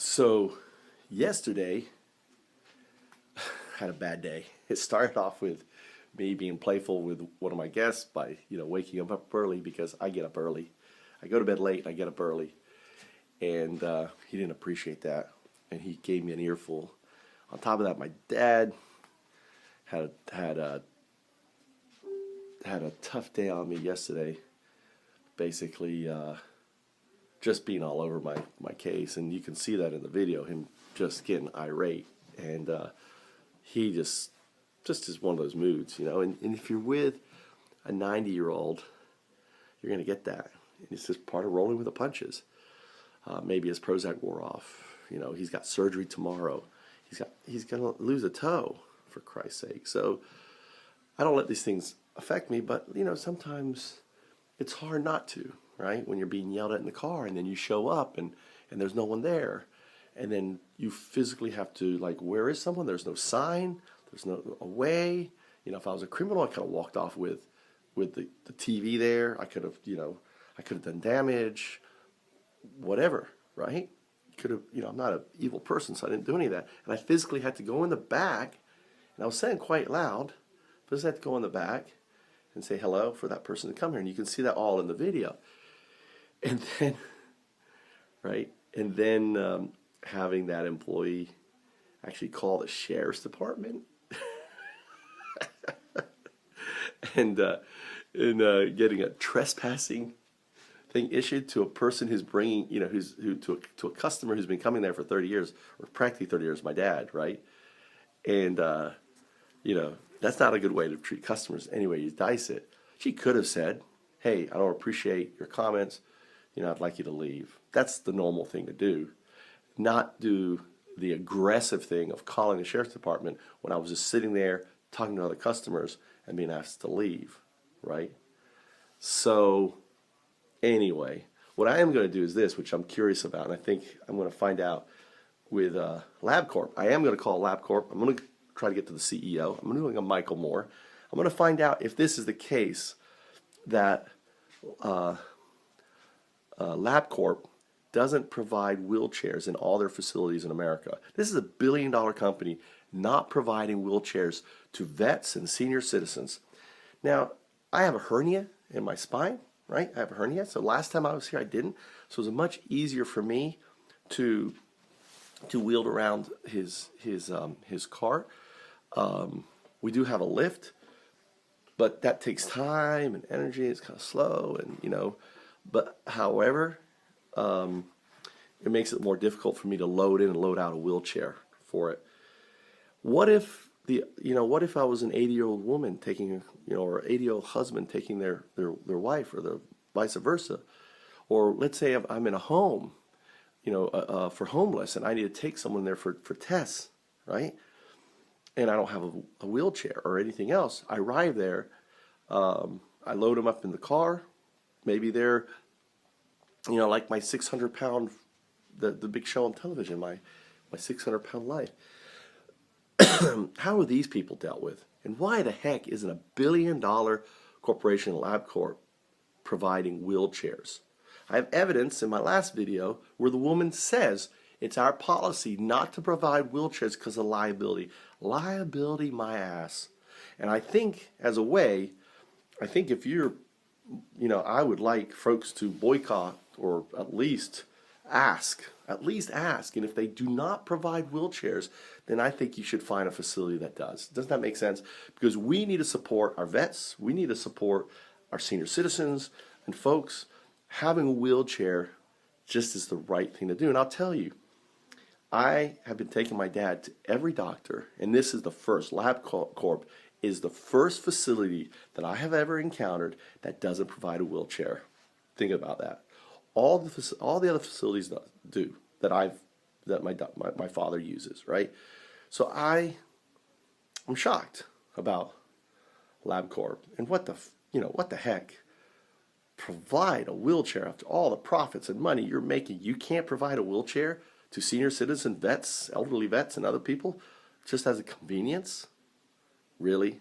So yesterday had a bad day. It started off with me being playful with one of my guests by, waking him up early because I get up early. I go to bed late and I get up early. And he didn't appreciate that. And he gave me an earful. On top of that, my dad had a tough day on me yesterday. Basically, just being all over my case, and you can see that in the video, him just getting irate, and he just is one of those moods, and if you're with a 90-year-old, you're going to get that, and it's just part of rolling with the punches. Maybe his Prozac wore off, he's got surgery tomorrow, he's going to lose a toe, for Christ's sake. So I don't let these things affect me, but sometimes it's hard not to, right? When you're being yelled at in the car and then you show up and there's no one there. And then you physically have to, where is someone? There's no sign. There's no a way. If I was a criminal, I could have walked off with the TV there. I could have done damage, whatever, right? Could have, I'm not an evil person, so I didn't do any of that. And I physically had to go in the back, and I was saying quite loud, but I had to go in the back and say hello for that person to come here. And you can see that all in the video. And then, right, having that employee actually call the sheriff's department and getting a trespassing thing issued to a person who's bringing, to a customer who's been coming there for 30 years, or practically 30 years, my dad, right? And, that's not a good way to treat customers. Anyway, you dice it. She could have said, hey, I don't appreciate your comments. I'd like you to leave. That's the normal thing to do. Not do the aggressive thing of calling the sheriff's department when I was just sitting there talking to other customers and being asked to leave, right? So anyway, what I am going to do is this, which I'm curious about, and I think I'm going to find out with LabCorp. I am going to call LabCorp. I'm going to try to get to the CEO. I'm doing a Michael Moore. I'm going to find out if this is the case that LabCorp doesn't provide wheelchairs in all their facilities in America. This is a billion-dollar company not providing wheelchairs to vets and senior citizens. Now, I have a hernia in my spine, right? I have a hernia, so last time I was here I didn't. So it was much easier for me to wheel around his car. We do have a lift, but that takes time and energy. It's kind of slow, and but however, it makes it more difficult for me to load in and load out a wheelchair for it. What if what if I was an 80-year-old woman taking, or an 80-year-old husband taking their wife, or the vice versa, or let's say I'm in a home, for homeless, and I need to take someone there for tests, right? And I don't have a wheelchair or anything else. I arrive there, I load them up in the car. Maybe they're, like my 600-pound, the big show on television, my 600-pound life. How are these people dealt with? And why the heck isn't a billion-dollar corporation, LabCorp, providing wheelchairs? I have evidence in my last video where the woman says it's our policy not to provide wheelchairs because of liability. Liability, my ass. And I think, as a way, if you're, I would like folks to boycott, or at least ask. And if they do not provide wheelchairs, then I think you should find a facility that does. Doesn't that make sense? Because we need to support our vets. We need to support our senior citizens. And folks, having a wheelchair just is the right thing to do. And I'll tell you, I have been taking my dad to every doctor, and this is the first. LabCorp is the first facility that I have ever encountered that doesn't provide a wheelchair. Think about that. All the other facilities do that my father uses, right? So I'm shocked about LabCorp, and what the heck? Provide a wheelchair after all the profits and money you're making. You can't provide a wheelchair to senior citizen vets, elderly vets, and other people just as a convenience? Really?